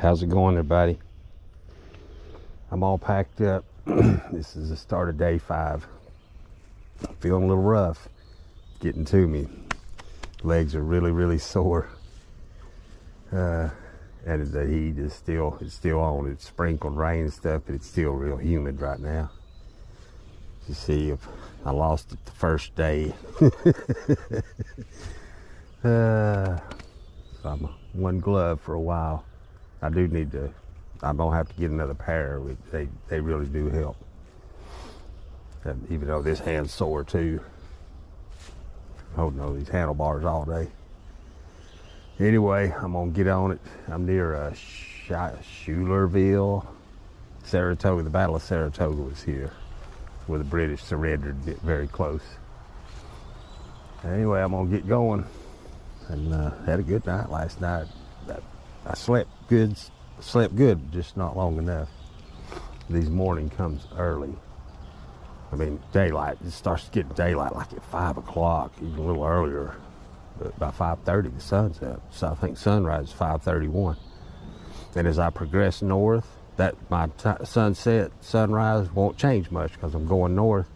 How's it going, everybody? I'm all packed up. This is the start of day 5. Feeling a little rough. Getting to me. Legs are really sore. And the heat is still on. It's sprinkled rain and stuff, but it's still real humid right now. To see if I lost it the first day. I'm one glove for a while. I'm gonna have to get another pair. They really do help. Even though this hand's sore too. Holding on these handlebars all day. Anyway, I'm gonna get on it. I'm near Schuylerville, Saratoga. The Battle of Saratoga was here, where the British surrendered, very close. Anyway, I'm gonna get going. And had a good night last night. I slept good, just not long enough. This morning comes early. I mean, daylight, it starts getting daylight like at 5 o'clock, even a little earlier. But by 5:30, the sun's up. So I think sunrise is 5:31. And as I progress north, my sunrise won't change much because I'm going north.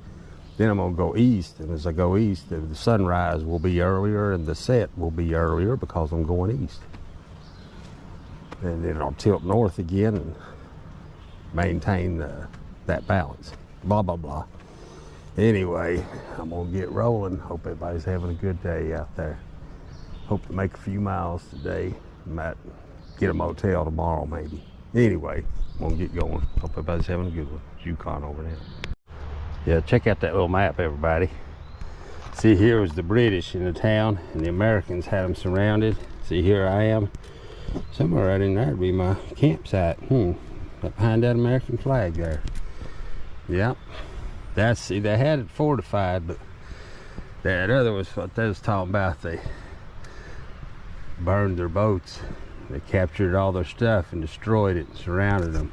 Then I'm gonna go east, and as I go east, the sunrise will be earlier and the set will be earlier because I'm going east. And then I'll tilt north again and maintain that balance. Blah, blah, blah. Anyway, I'm gonna get rolling. Hope everybody's having a good day out there. Hope to make a few miles today. Might get a motel tomorrow maybe. Anyway, I'm gonna get going. Hope everybody's having a good one. Yukon over there. Yeah, check out that little map, everybody. See, here was the British in the town, and the Americans had them surrounded. See, here I am. Somewhere right in there would be my campsite. Right behind that American flag there. Yep. See, they had it fortified, but that other was what they was talking about. They burned their boats. They captured all their stuff and destroyed it and surrounded them.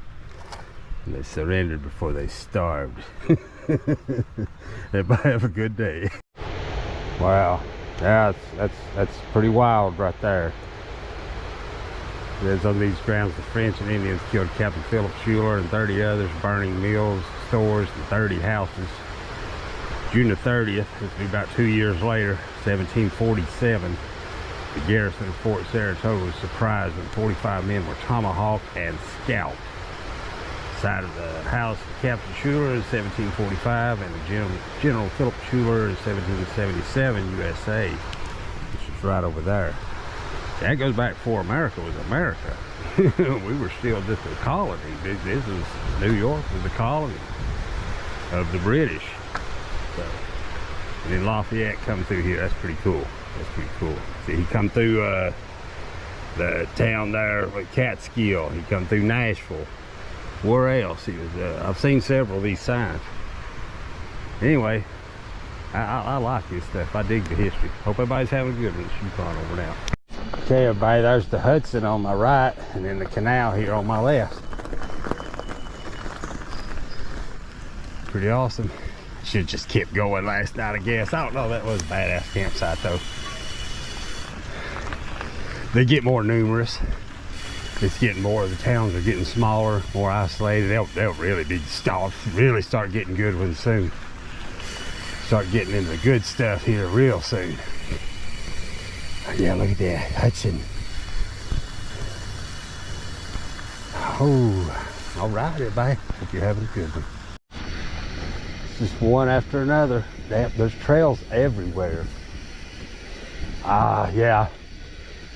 And they surrendered before they starved. Everybody have a good day. Wow, yeah, that's pretty wild right there. There's on these grounds the French and Indians killed Captain Philip Schuyler and 30 others, burning mills, stores, and 30 houses. June the 30th, it'll be about 2 years later, 1747, the garrison of Fort Saratoga was surprised when 45 men were tomahawked and scalped. Side of the house of Captain Schuyler in 1745 and the General Philip Schuyler in 1777 USA, which is right over there. That goes back before America was America. We were still just a colony. This is New York was a colony of the British. So, and then Lafayette come through here. That's pretty cool. That's pretty cool. See, he come through the town there with Catskill. He come through Nashville. Where else? He was. I've seen several of these signs. Anyway, I like this stuff. I dig the history. Hope everybody's having a good one. Yukon over now. Okay, everybody, there's the Hudson on my right, and then the canal here on my left. Pretty awesome. Should just kept going last night, I guess. I don't know. That was a badass campsite, though. They get more numerous. It's getting more, the towns are getting smaller, more isolated. They'll really start getting good ones soon. Start getting into the good stuff here real soon. Yeah, look at that, Hudson. Oh, all right, everybody. Hope you're having a good one. It's just one after another. There's trails everywhere. Yeah.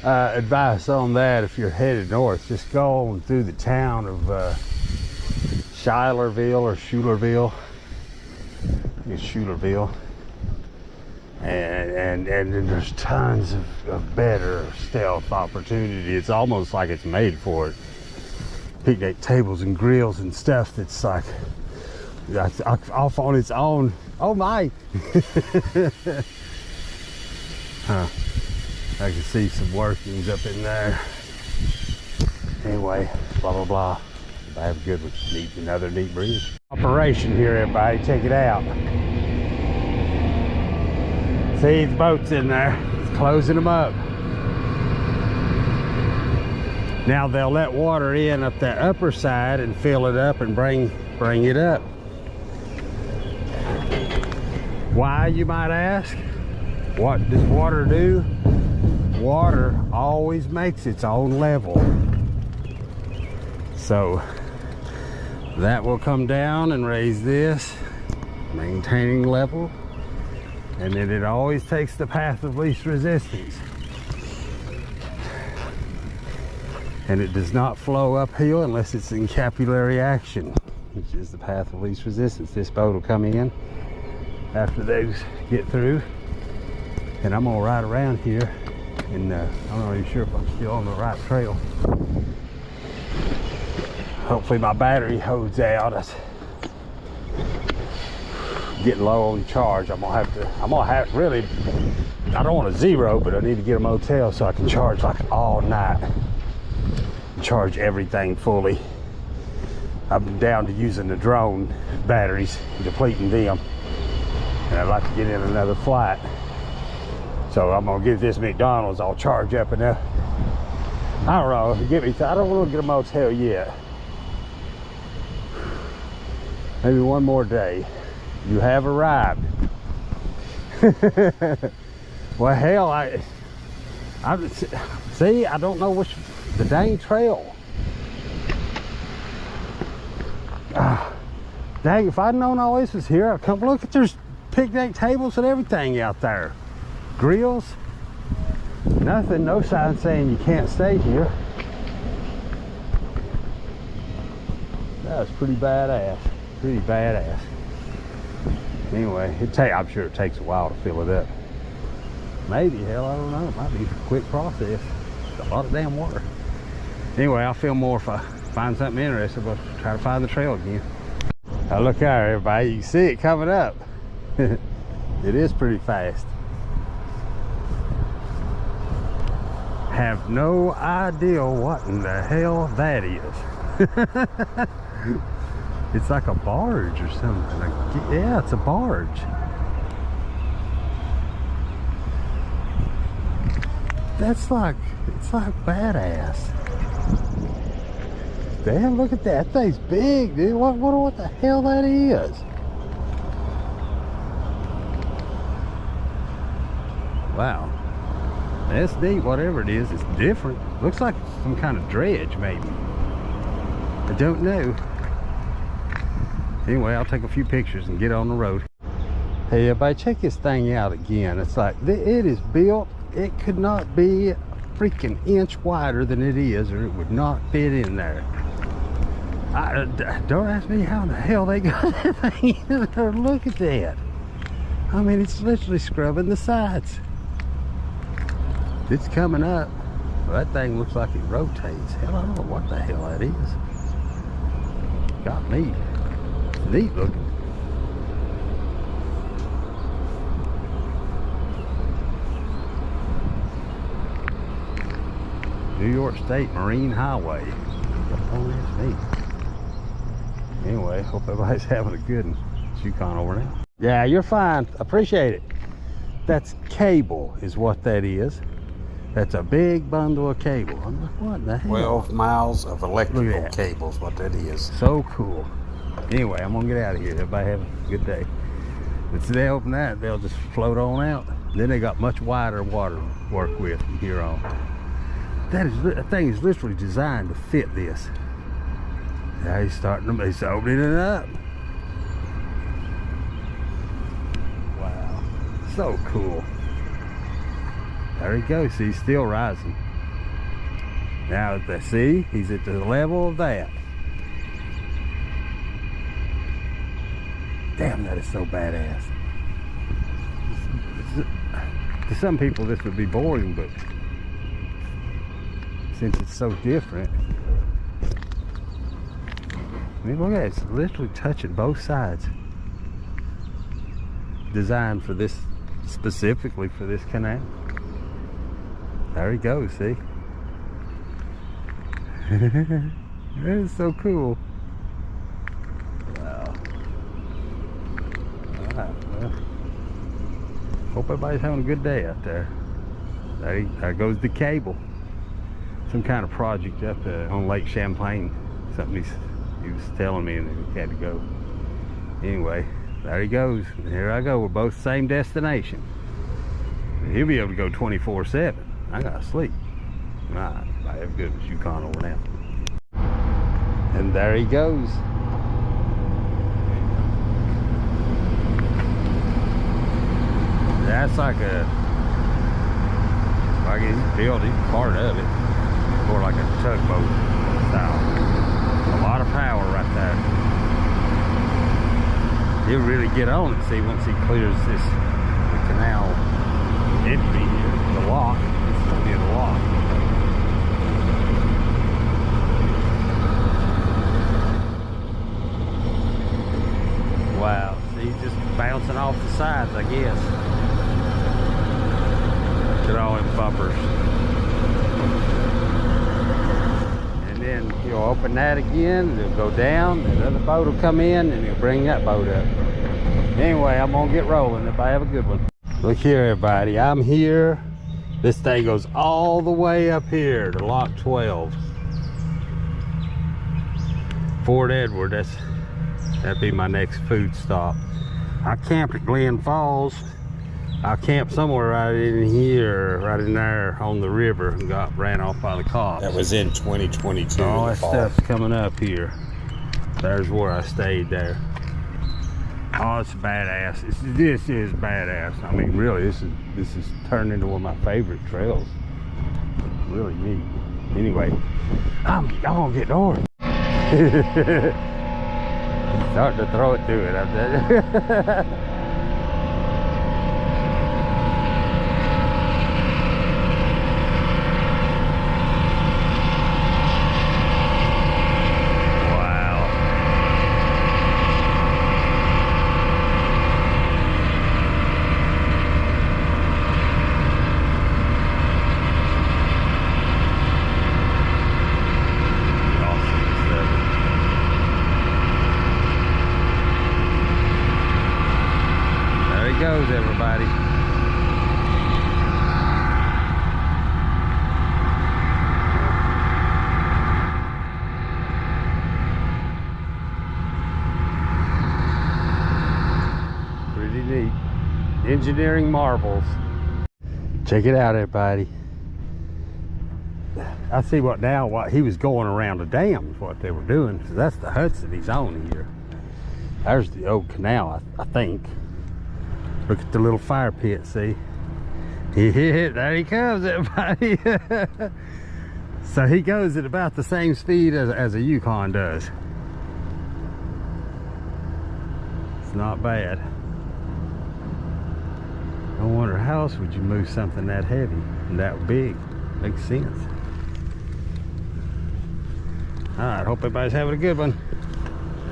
Advice on that, if you're headed north, just go on through the town of Schuylerville or Schuylerville. I think it's Schuylerville. And then there's tons of better stealth opportunity. It's almost like it's made for it. Picnic tables and grills and stuff that's like off on its own. Oh my! Huh. I can see some workings up in there. Anyway, blah blah blah. I have a good one. Another neat bridge. Operation here, everybody. Check it out. See, the boat's in there. It's closing them up. Now they'll let water in up that upper side and fill it up and bring it up. Why, you might ask? What does water do? Water always makes its own level. So that will come down and raise this, maintaining level, and then it always takes the path of least resistance. And it does not flow uphill unless it's in capillary action, which is the path of least resistance. This boat will come in after those get through, and I'm gonna ride around here, and I'm not even sure if I'm still on the right trail. Hopefully my battery holds out. It's getting low on charge. I'm gonna have really, I don't want a zero, but I need to get a motel so I can charge like all night. Charge everything fully. I'm down to using the drone batteries, depleting them, and I'd like to get in another flight. So I'm gonna get this McDonald's all charged up enough. I don't know, I don't want to get a motel yet. Maybe one more day. You have arrived. Well, hell, I see, I don't know which, the dang trail. Dang, if I'd known all this was here, I'd come look at, there's picnic tables and everything out there. Grills. Nothing, no sign saying you can't stay here. That was pretty badass. Pretty badass. Anyway, I'm sure it takes a while to fill it up. Maybe, hell, I don't know. It might be a quick process. It's a lot of damn water. Anyway, I'll film more if I find something interesting, but try to find the trail again. Now look out, everybody. You can see it coming up. It is pretty fast. Have no idea what in the hell that is. It's like a barge or something. Yeah, it's a barge. It's like badass. Damn, look at that. That thing's big, dude. What the hell that is? Wow. That's neat, whatever it is. It's different. Looks like some kind of dredge, maybe. I don't know. Anyway, I'll take a few pictures and get on the road. Hey, everybody, check this thing out again. It's like, it is built. It could not be a freaking inch wider than it is, or it would not fit in there. Don't ask me how the hell they got that thing in there. Look at that. I mean, it's literally scrubbing the sides. It's coming up. Well, that thing looks like it rotates. Hell, I don't know what the hell that is. Got me. It's neat looking. New York State Marine Highway. Oh, that's neat. Anyway, hope everybody's having a good one. Yukon over now. Yeah, you're fine. Appreciate it. That's cable is what that is. That's a big bundle of cable. I'm like, what the hell? 12 miles of electrical cable is what that is. So cool. Anyway, I'm gonna get out of here. Everybody have a good day. If they open that, they'll just float on out. Then they got much wider water to work with from here on. That thing is literally designed to fit this. Now he's opening it up. Wow, so cool. There he goes. See, he's still rising. Now, see, he's at the level of that. Damn, that is so badass. To some people, this would be boring, but since it's so different, I mean, look at it. It's literally touching both sides. Designed for this, specifically for this canal. There he goes, see? That is so cool. Wow. Alright, well, hope everybody's having a good day out there. There goes the cable. some kind of project up on Lake Champlain. Something he was telling me, and he had to go. Anyway, there he goes. And here I go. We're both same destination. He'll be able to go 24/7. I gotta sleep. All right, I have good with Yukon over now. And there he goes. That's like he's building part of it, more like a tugboat style. A lot of power right there. He'll really get on it, see, once he clears the canal entry here, the lock. It's going to be the lock. Wow, see, just bouncing off the sides, I guess. Look at all them bumpers. And then you'll open that again, and it'll go down, another boat will come in, and it'll bring that boat up. Anyway, I'm gonna get rolling. Everybody have a good one. Look here, everybody, I'm here. This thing goes all the way up here to Lock 12. Fort Edward, that'd be my next food stop. I camped at Glen Falls. I camped somewhere right in here, right in there on the river, and ran off by the cops. That was in 2022. All that stuff's coming up here. There's where I stayed there. Oh, it's badass. This is badass. I mean, really, this is turned into one of my favorite trails. Really neat. Anyway, I'm gonna get north. Starting to throw it to it. Goes everybody. Pretty neat. Engineering marvels. Check it out, everybody. I see what he was going around the dam is what they were doing. So that's the Hudson he's on here. There's the old canal, I think. Look at the little fire pit, see? There he comes, everybody. So he goes at about the same speed as a Yukon does. It's not bad. I wonder how else would you move something that heavy and that big? Makes sense. All right, hope everybody's having a good one.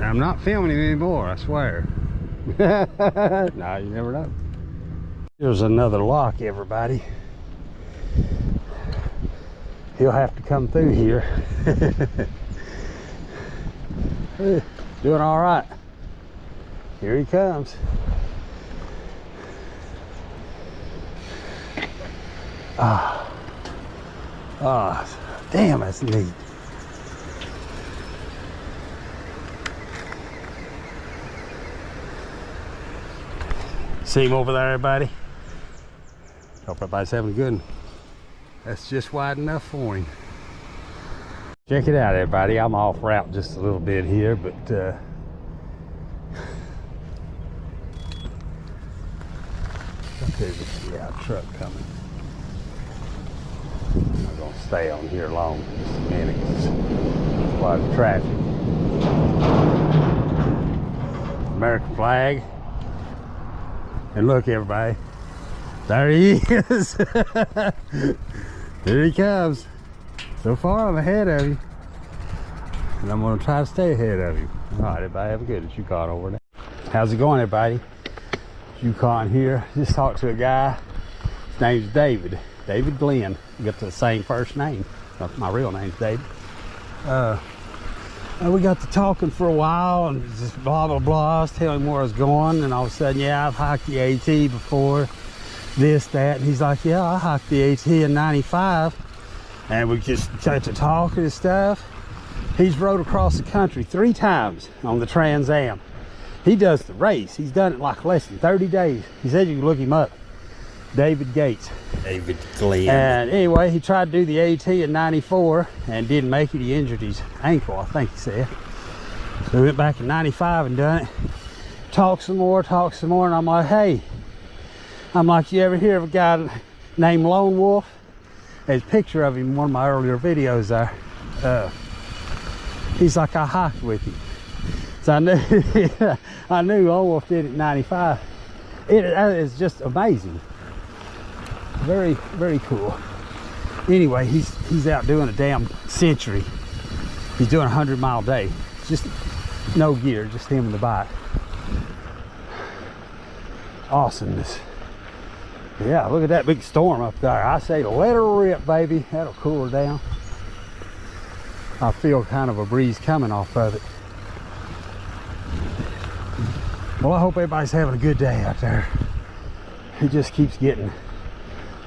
I'm not filming him anymore, I swear. Nah, you never know. Here's another lock, everybody. He'll have to come through here. Doing all right. Here he comes. Ah, damn, that's neat. See him over there, everybody? Hope everybody's having a good one. That's just wide enough for him. Check it out, everybody. I'm off route just a little bit here, but there's a truck coming. I'm not gonna stay on here long for just a minute. There's a lot of traffic. American flag. And look, everybody, there he is. There he comes. So far, I'm ahead of you. And I'm gonna try to stay ahead of you. All right, everybody, have a good. It's Yukon over there. How's it going, everybody? It's Yukon here. Just talked to a guy. His name's David. David Glenn. We got the same first name. My real name's David. We got to talking for a while and just blah blah blah. I was telling him where I was going, and all of a sudden, yeah, I've hiked the AT before, this, that, and he's like, yeah, I hiked the AT in '95. and we just got to talking and stuff. He's rode across the country 3 times on the Trans Am. He does the race. He's done it like less than 30 days. He said you can look him up. David Gates. David Glenn. And anyway, he tried to do the AT in '94 and didn't make it. He injured his ankle, I think he said. So we went back in '95 and done it. Talked some more, and I'm like, hey, you ever hear of a guy named Lone Wolf? There's a picture of him in one of my earlier videos there. He's like, I hiked with him. So I knew Lone Wolf did it in '95. It is just amazing. Very, very cool. Anyway, he's out doing a damn century. He's doing a 100-mile day. Just no gear, just him and the bike. Awesomeness. Yeah, look at that big storm up there. I say let her rip, baby. That'll cool her down. I feel kind of a breeze coming off of it. Well, I hope everybody's having a good day out there. It just keeps getting,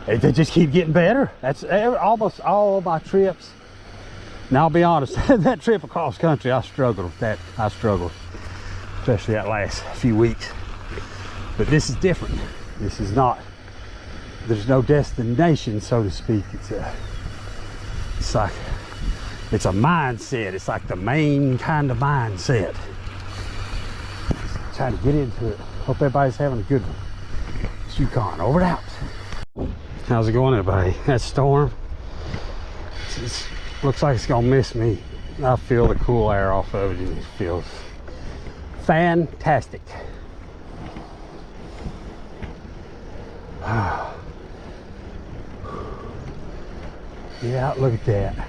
they just keep getting better. That's almost all of my trips. Now, I'll be honest, that trip across country, I struggled with that. I struggled, especially that last few weeks. But this is different. This is not, there's no destination, so to speak. It's like, it's a mindset. It's like the Maine kind of mindset. Just trying to get into it. Hope everybody's having a good one. It's Yukon, over and out. How's it going, everybody? That storm, it looks like it's gonna miss me. I feel the cool air off of it, and it feels fantastic. Yeah, look at that.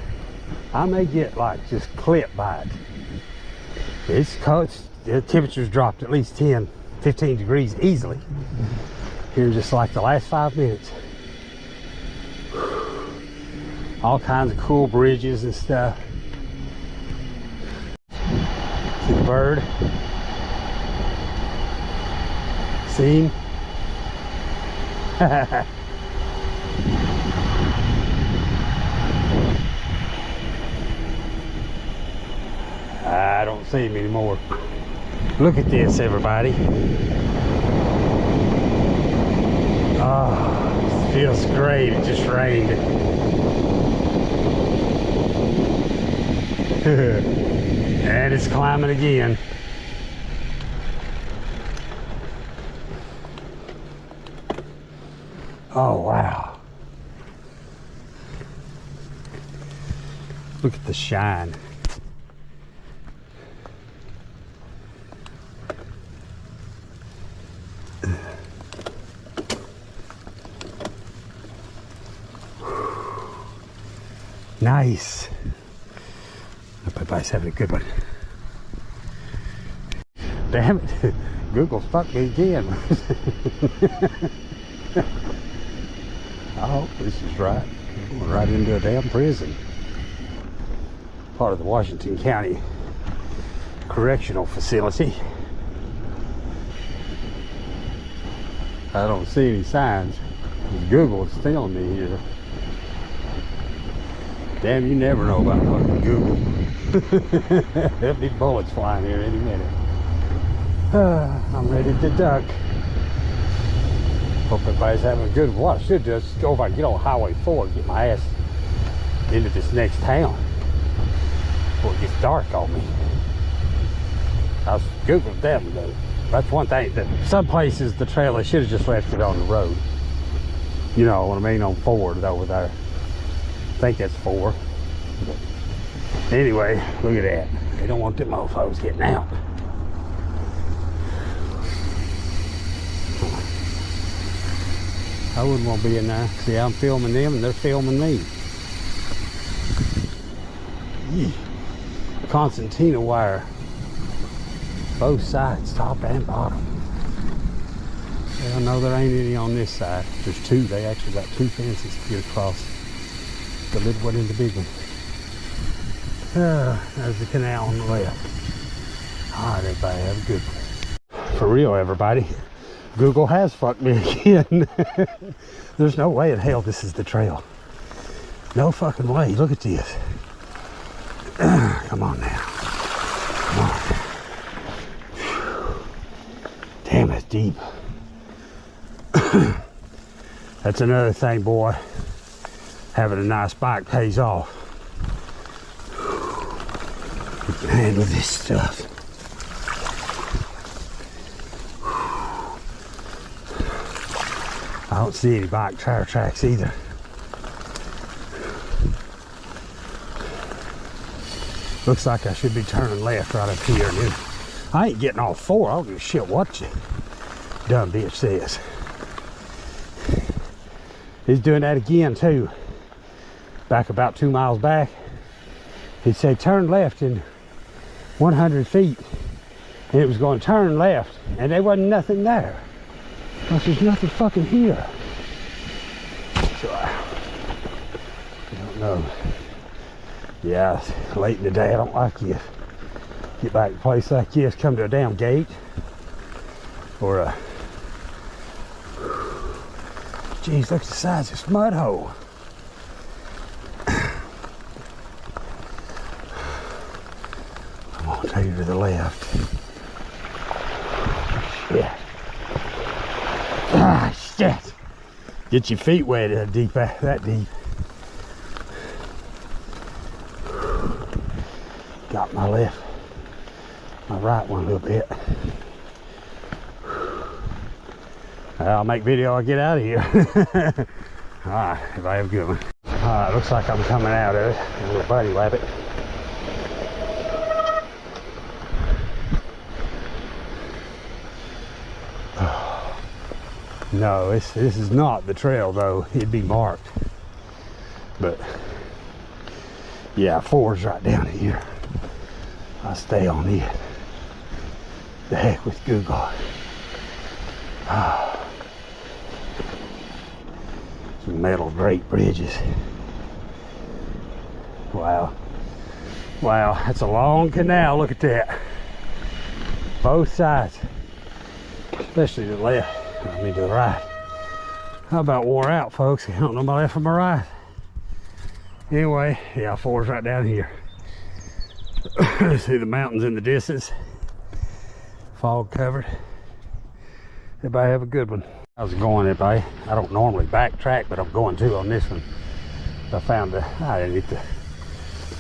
I may get like just clipped by it. It's cold. The temperature's dropped at least 10, 15 degrees easily here in just like the last 5 minutes. All kinds of cool bridges and stuff. See the bird? See him? I don't see him anymore. Look at this, everybody. Oh, it feels great. It just rained. And it's climbing again. Oh, wow. Look at the shine. Nice. Hope everybody's having a good one. Damn it. Google fucked me again. I hope this is right. I'm going right into a damn prison. Part of the Washington County Correctional Facility. I don't see any signs. Google is telling me here. Damn, you never know about fucking Google. There'll be bullets flying here any minute. I'm ready to duck. Hope everybody's having a good one. What I should do is go over and get on Highway 4 and get my ass into this next town before it gets dark on me. I was Googling them though. That's one thing, that some places the trail, they should have just left it on the road. You know what I mean, on 4 over there. I think that's 4. But anyway, look at that. They don't want them mofos getting out. I wouldn't want to be in there. See, I'm filming them and they're filming me. Concertina wire. Both sides, top and bottom. Well, no, there ain't any on this side. There's 2. They actually got 2 fences to get across. The little one and the big one. There's the canal on the left. Alright, everybody, have a good one. For real, everybody. Google has fucked me again. There's no way in hell this is the trail. No fucking way. Look at this. Come on now. Come on. Damn, it's deep. That's another thing, boy. Having a nice bike pays off. You can handle this stuff. I don't see any bike tire tracks either. Looks like I should be turning left right up here. Dude. I ain't getting all four. I don't give a shit what you dumb bitch says. He's doing that again too. Back about 2 miles back. He'd say turn left in 100 feet. And it was going to turn left. And there wasn't nothing there. Because there's nothing fucking here. So I don't know. Yeah, it's late in the day. I don't like this. Get back to a place like this, come to a damn gate. Or a... Jeez, look at the size of this mud hole. I'm gonna take you to the left. Shit. Ah, shit. Get your feet wet that deep. Got my left, my right one a little bit. I'll make video, I'll get out of here. Alright, if I have a good one. Alright, looks like I'm coming out of it. A little buddy rabbit. No, this is not the trail though. It'd be marked. But yeah, 4's right down here. I'll stay on it. The heck with Google. Some metal grate bridges. Wow. Wow, that's a long canal. Look at that. Both sides. Especially to the left. I mean to the right. How about wore out, folks? I don't know my left from my right. Anyway, yeah, 4's right down here. See the mountains in the distance. Fog covered. Everybody have a good one. How's it going, everybody? I don't normally backtrack, but I'm going to on this one. I found I didn't get the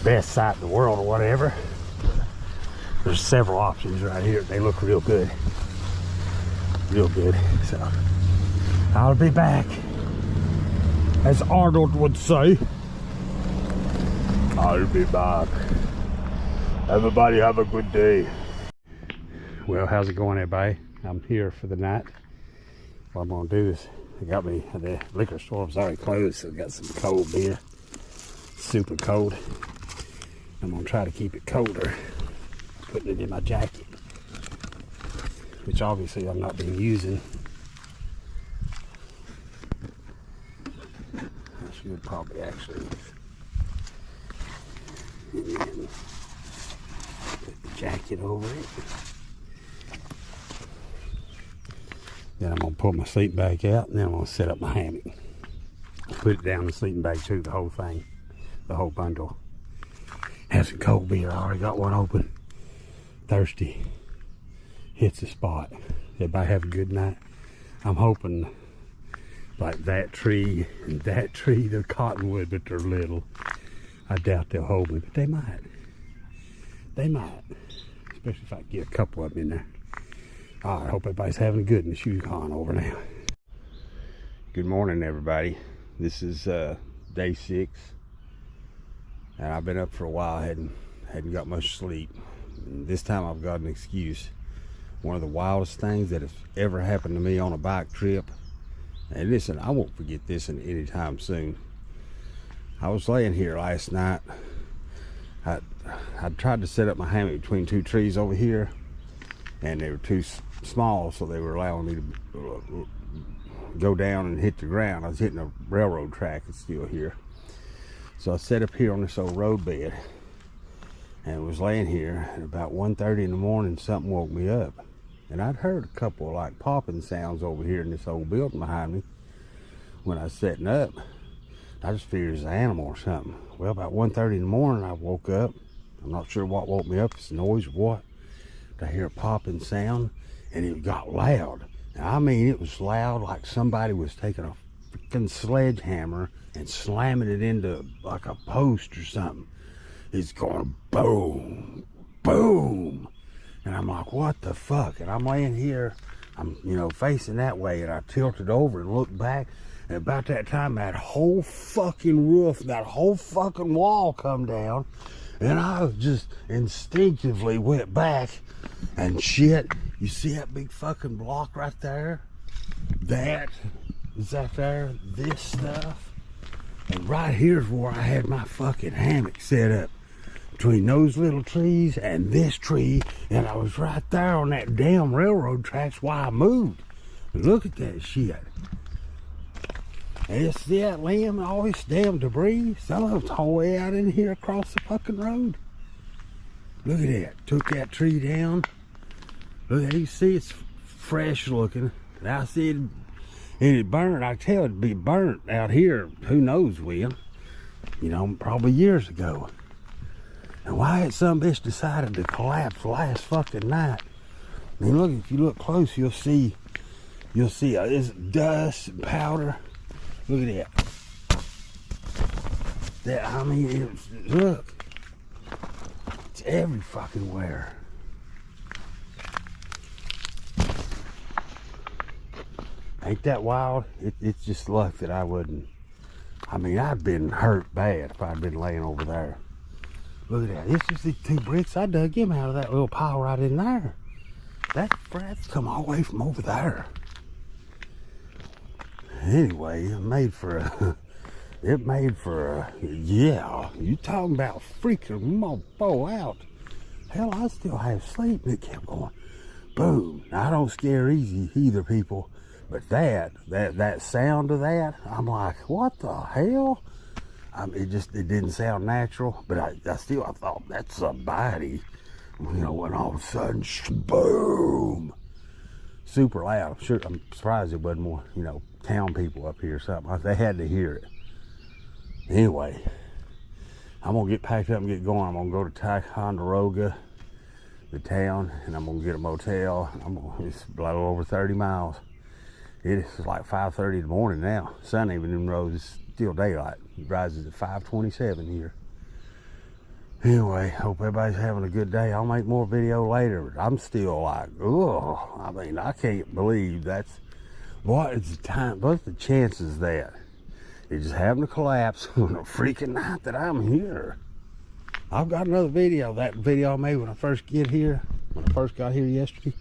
best site in the world or whatever. There's several options right here. They look real good. Real good. So I'll be back. As Arnold would say, I'll be back. Everybody have a good day. Well, how's it going, everybody? I'm here for the night. What I'm gonna do is, the liquor store was already closed, so I got some cold beer. Super cold. I'm gonna try to keep it colder. Putting it in my jacket, which obviously I've not been using. I should probably actually put the jacket over it. Then I'm gonna pull my sleeping bag out, and then I'm gonna set up my hammock. Put it down the sleeping bag too, the whole thing, the whole bundle. Have some cold beer. I already got one open. Thirsty. Hits the spot. Everybody have a good night. I'm hoping like that tree and that tree, they're cottonwood, but they're little. I doubt they'll hold me, but they might. They might. Especially if I get a couple of them in there. All right, I hope everybody's having a good one. The shoe's gone over now. Good morning, everybody. This is day 6. And I've been up for a while. Hadn't got much sleep. And this time I've got an excuse. One of the wildest things that has ever happened to me on a bike trip. And listen, I won't forget this any time soon. I was laying here last night. I tried to set up my hammock between 2 trees over here, and they were too small, so they were allowing me to go down and hit the ground. I was hitting a railroad track. It's still here. So I set up here on this old road bed and was laying here, and about 1:30 in the morning something woke me up, and I'd heard a couple of like popping sounds over here in this old building behind me when I was setting up. I just figured it was an animal or something. Well, about 1:30 in the morning, I woke up. I'm not sure what woke me up. It's noise or what. I hear a popping sound, and it got loud. I mean, it was loud like somebody was taking a freaking sledgehammer and slamming it into like a post or something. It's going boom, boom. And I'm like, what the fuck? And I'm laying here, I'm, facing that way, and I tilted over and looked back. And about that time, that whole fucking roof, that whole fucking wall come down. And I just instinctively went back, and shit, you see that big fucking block right there? That is that there, this stuff. And right here's where I had my fucking hammock set up, between those little trees and this tree. And I was right there on that damn railroad tracks while I moved. And look at that shit. And you see that limb and all this damn debris? Some of it's all the way out in here across the fucking road. Look at that. Took that tree down. Look at it. You see it's fresh looking. And I see it burned. I tell it'd be burnt out here. Who knows when? Probably years ago. And why had some bitch decided to collapse last fucking night? I mean, look, if you look close, you'll see this dust and powder. Look at that. I mean, look. It's every fucking where. Ain't that wild? It's just luck that I wouldn't. I mean, I'd been hurt bad if I'd been laying over there. Look at that. It's just these 2 bricks. I dug them out of that little pile right in there. That's come all the way from over there. Anyway, it made for a, yeah, you talking about freaking mofo out. Hell, I still have sleep, and it kept going. Boom. Now, I don't scare easy either, people. But that sound of that, I'm like, what the hell? It didn't sound natural, but I thought that's somebody, when all of a sudden, boom. Super loud. I'm surprised it wasn't more, town people up here or something. They had to hear it. Anyway, I'm gonna get packed up and get going. I'm gonna go to Saratoga, the town, and I'm gonna get a motel. It's a little over 30 miles. It's like 5:30 in the morning now. Sun ain't even rose. It's still daylight. It rises at 5:27 here. Anyway, hope everybody's having a good day. I'll make more video later. I'm still like, oh, I mean, I can't believe that's, what's the chances that it just happened to collapse on a freaking night that I'm here? I've got another video, that video I made when I first got here yesterday.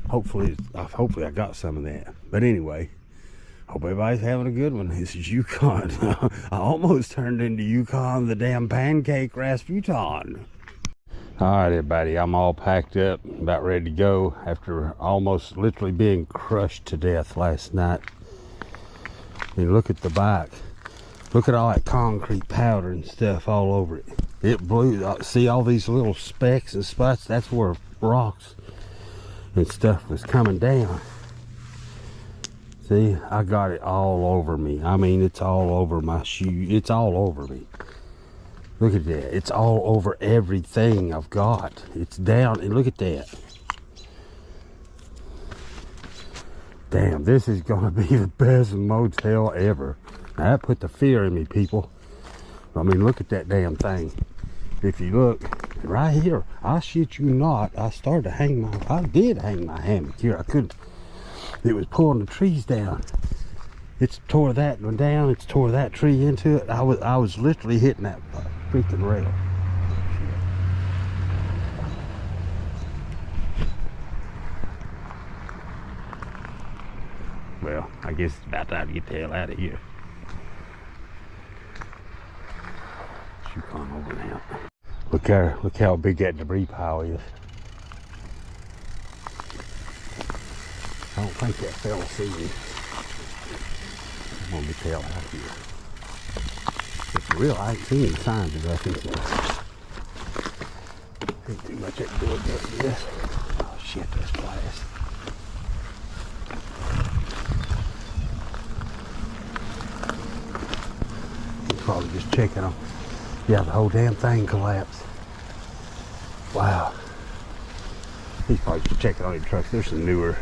Hopefully I got some of that. But anyway, hope everybody's having a good one. This is Yukon. I almost turned into Yukon the damn pancake Rasputin. All right, everybody, I'm all packed up, about ready to go after almost literally being crushed to death last night. I mean, look at the bike. Look at all that concrete powder and stuff all over it. It blew. See all these little specks and spots? That's where rocks and stuff was coming down. See, I got it all over me. I mean, it's all over my shoe. It's all over me. Look at that. It's all over everything I've got. It's down, and look at that. Damn, this is gonna be the best motel ever. Now, that put the fear in me, people. I mean, look at that damn thing. If you look right here, I shit you not, I did hang my hammock here. I couldn't. It was pulling the trees down. It's tore that one down. It's tore that tree into it. I was literally hitting that freaking rail. Well, I guess it's about time to get the hell out of here. Shoot on over now. Look how big that debris pile is. I don't think that fella see me. I'm gonna get the hell out of here. If for real, I ain't seen any signs of nothing. Ain't too much I can do about this. Oh shit, that's glass. probably just checking them. Yeah, the whole damn thing collapsed. Wow. He's probably just checking on your trucks. There's some newer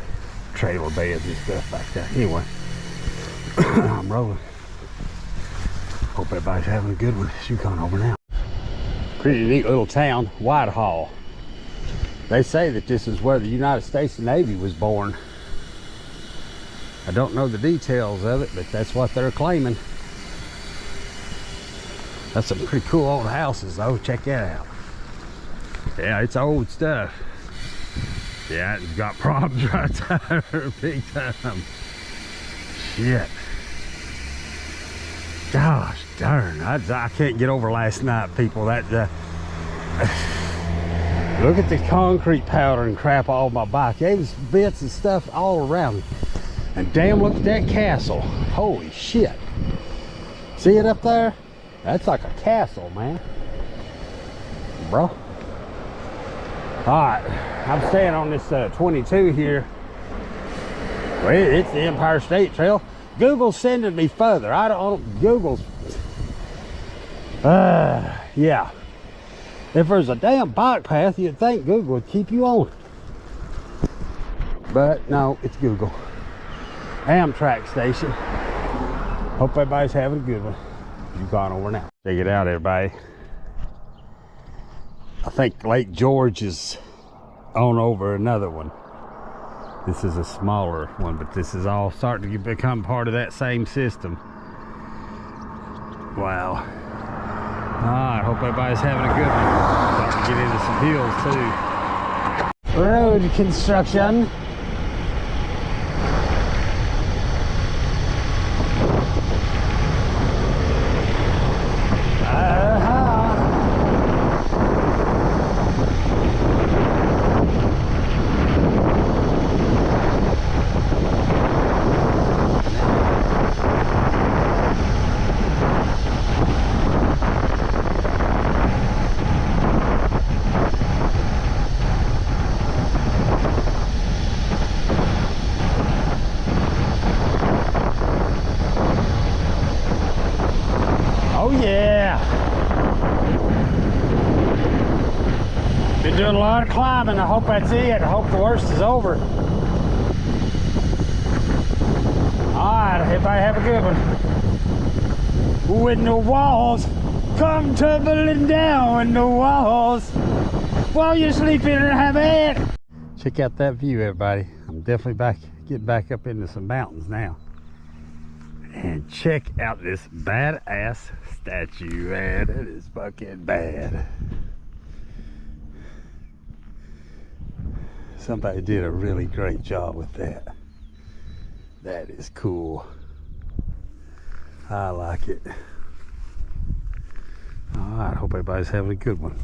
trailer beds and stuff back there. Anyway, I'm rolling. Hope everybody's having a good one. She's coming over now. Pretty neat little town, Whitehall. They say that this is where the United States Navy was born. I don't know the details of it, but that's what they're claiming. That's some pretty cool old houses though. Check that out. Yeah, it's old stuff. Yeah, it's got problems right there, big time. Shit. Gosh darn, I can't get over last night, people. That look at the concrete powder and crap all my bike. There was bits and stuff all around me. And damn, look at that castle. Holy shit. See it up there? That's like a castle, man. Bro. Alright, I'm staying on this 22 here. Well, it's the Empire State Trail. Google's sending me further. I don't, Google's, yeah. If there's a damn bike path, you'd think Google would keep you on. But no, it's Google. Amtrak station. Hope everybody's having a good one. You've gone over now. Check it out, everybody. I think Lake George is on over another one. This is a smaller one, but this is all starting to become part of that same system. Wow. I hope everybody's having a good one. Starting to get into some hills too. Road construction. Oh yeah! Been doing a lot of climbing. I hope that's it. I hope the worst is over. Alright, everybody have a good one. When the walls come tumbling down, when the walls while you're sleeping and have it. Check out that view, everybody. I'm definitely getting back up into some mountains now. And check out this badass statue, man. That is fucking bad. Somebody did a really great job with that. That is cool. I like it. Alright, hope everybody's having a good one.